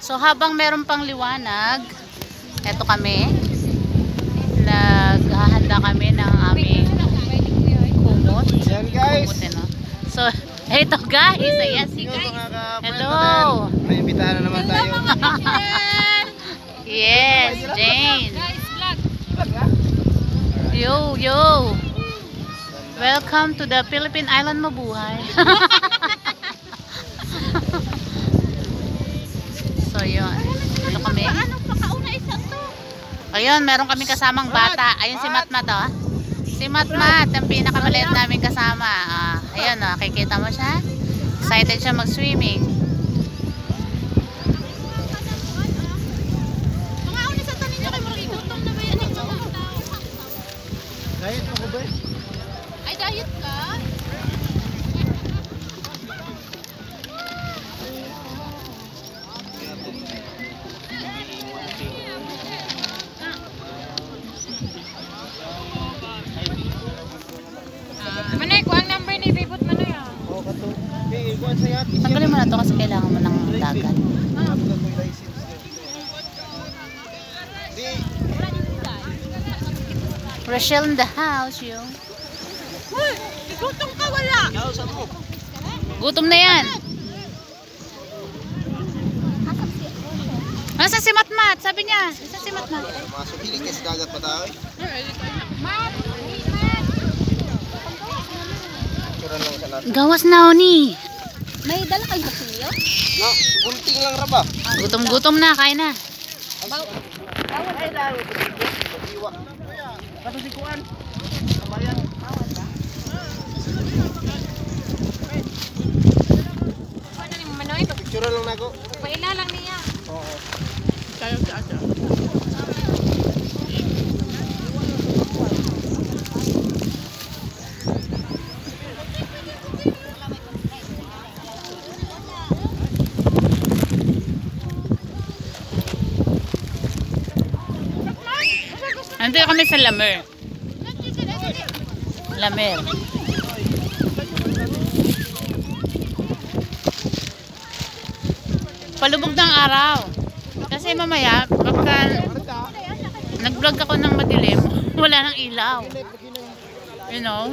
So habang meron pang liwanag, eto kami. Naghahanda kami ng aming kumot. Yan guys. Kumot, no? So, eto guys. Ayan si guys. Hello. May imbitahan na naman tayo. Yes, Jane. Yo, yo. Welcome to the Philippine Island Mabuhay. So, yun. Ito kami. Ayun, meron kami kasamang bata. Ayun si Matmat, oh. Si Matmat, ang pinakamaliit namin kasama. Ayun, oh. Kikita mo siya? Excited siya mag-swimming. Diet mo ko ba? Ay, diet ka? Manay ko ang number ni Bibot Manoy. Oo, kato. Okay, iguan sa yati. Tanggalin mo na to kasi kailangan mo ng dagat. Rochelle in the house, yo. Uy, gutom ka wala. Gutom na yan. Nasa si Matmat? Sabi niya. Nasa si Matmat? Masuk hiling kasi dagat pa tayo. Kuran lang sa natin. Gawas na ni. May dala kayong pasilyo? No, gunting lang raba. Gutom-gutom na, kain na. Bawal ay laro. Iwa. Kato si Kuan. Kabayan. Ano ni Manoy? Picture lang nako. Paila lang niya. Oo. Kayo si Ate. Nandito kami sa Lamer. Lamer. Palubog ng araw. Kasi mamaya, pagka nag-vlog ako ng madilim, wala nang ilaw. You know?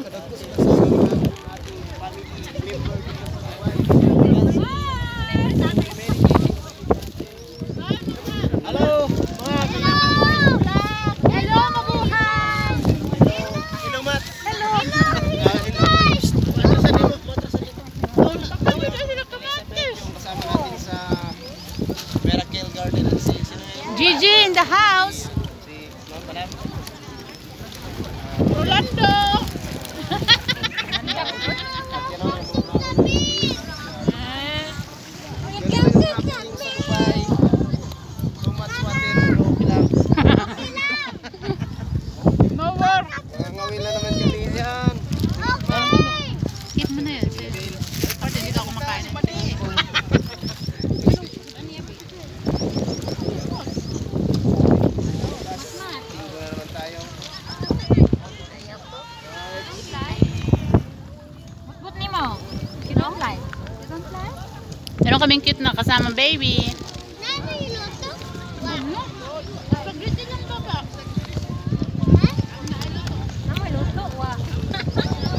Hello. Hello, mabuhay! Hello, Mat. Hello! Kasama natin sa Miracle Garden at si sino yun? Gigi in the house. Si no, Panam. Rolando! No work. Ngawin na naman kami yan. Skip mo na yun. Kasi dito ako makain. Tingnan na naman tayo. Butbut ni mo. Sinong fly? Sinong fly? Meron kaming cute na kasamang baby.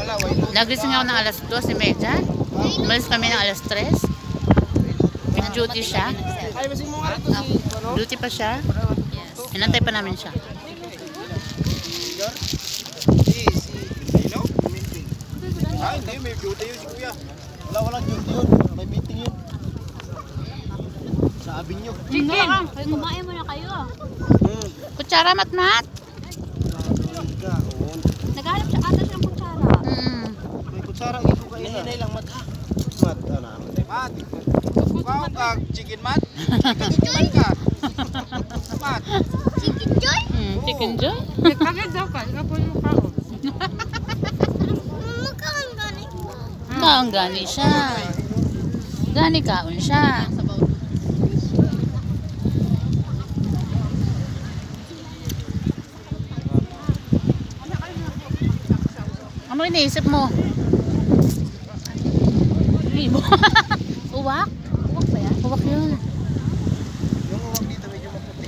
Wala, wala. Nagising ako ng alas 2:30. Umalis kami ng alas 3. Nag-duty siya. Ay, masing mo nga ito si ano? Duty pa siya. Inantay pa namin siya. Sino? Meeting. Ah, hindi. May duty yun si Kuya. Wala duty yun. May meeting yun. Sa Avenue. Chicken! Kumain mo na kayo. Kutsara, Matmat. Naghanap siya ata siya ng kutsara. May kutsara ito kayo. Hinay lang, Mat ha. Mat, ano? Mat. Wow, kag chicken mat. Chicken ka. Mat. Chicken joy? Chicken joy. Nagkagad daw ka. Ikaw po yung kaon. Makaon gani. Kaon gani siya. Gani kaon siya. Ano iniisip mo? Libo. Uwak? Uwak ba yan? Uwak uwak yun. Yung uwak dito medyo maputi.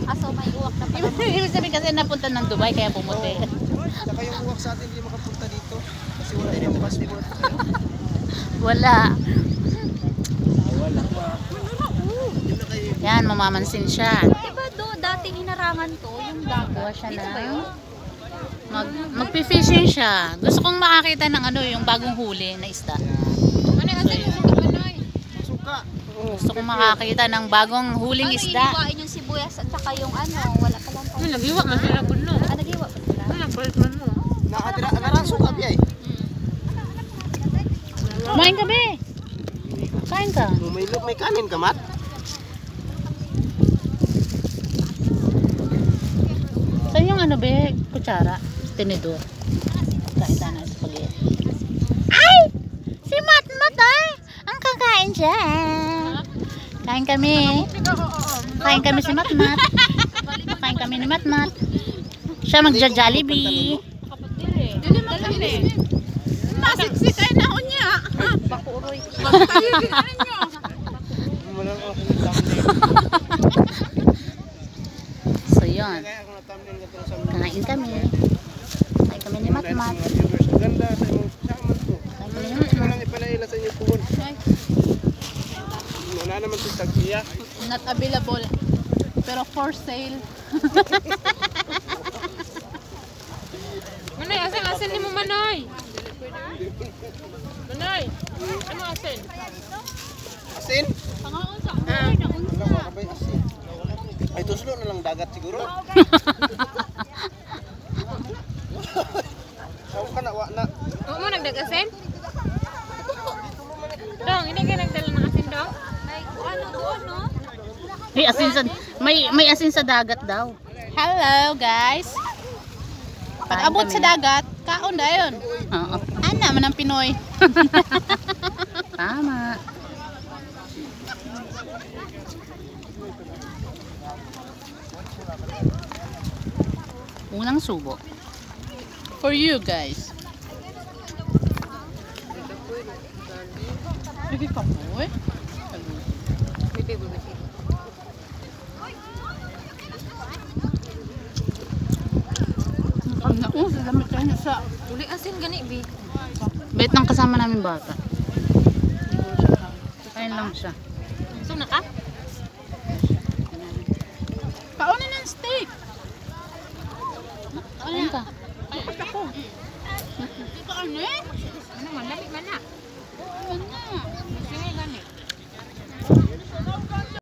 Aso may uwak na pala. Ibig sabihin kasi napunta ng Dubai kaya pumuti. Saka yung uwak sa atin hindi makapunta dito. Kasi wala yung passport. Wala. Wala pa. Yan, mamamansin siya. Diba dating hinarangan to, yung dagat. Kuha siya Dito na. ba yun? Magpi-fishing siya. Gusto kong makakita ng ano, yung bagong huli na isda. Ano yung asin yung suka? Suka. Gusto kong makakita ng bagong huling Ano isda. iniwain yung sibuyas at saka yung ano, wala pa lang. Nagiwa man sila puno. Nagiwa pa sila. Napalit man mo. Nakatira, narang suka biyay. Kumain ka, be. Kain ka. May kanin ka, Mat? Saan yung ano, be? Kutsara? Tinidor. Kain tayo ng spaghetti. Ay! Si Matmat, ay! Ang kakain siya. Kain kami. Kain kami si Matmat. Kain kami ni Matmat. Siya magja-Jollibee. Dili magkali. Nasiksik ay naon niya. Bakuroy. Walang ako ng thumbnail. So, yun. Kaya ako na thumbnail ka to sa Kain kami. Kain kami ni Matmat. mga viewers. Ang ganda sa imong saman to. Kain kami ni Hindi mo Matmat. lang ipalaila sa inyo puhon. Wala naman ito tagsiya. Not available. Pero for sale. Manoy, asin ni mo Manoy. Manoy, ano asin? Asin? Wala ko kabay asin. Ay, tuslo na lang dagat siguro. Saan ka na, wa na. Oo mo nagdag-asin? Dong, hindi ka nagdala ng asin dong? Ay, ano doon, no? May asin sa dagat daw. Hello guys. Pag abot sa dagat, kaon na yun. Oo. Ano naman ang Pinoy? Tama. Unang subo. For you guys. Hindi ka mo eh. Ang naku, salamit tayo na sa... Uli asin gani, bi. Bait ng kasama namin bata. Kain lang siya. So na ka? Kauna ng steak. Kain ka. Hindi ka ano eh? Ano man, lamig man na.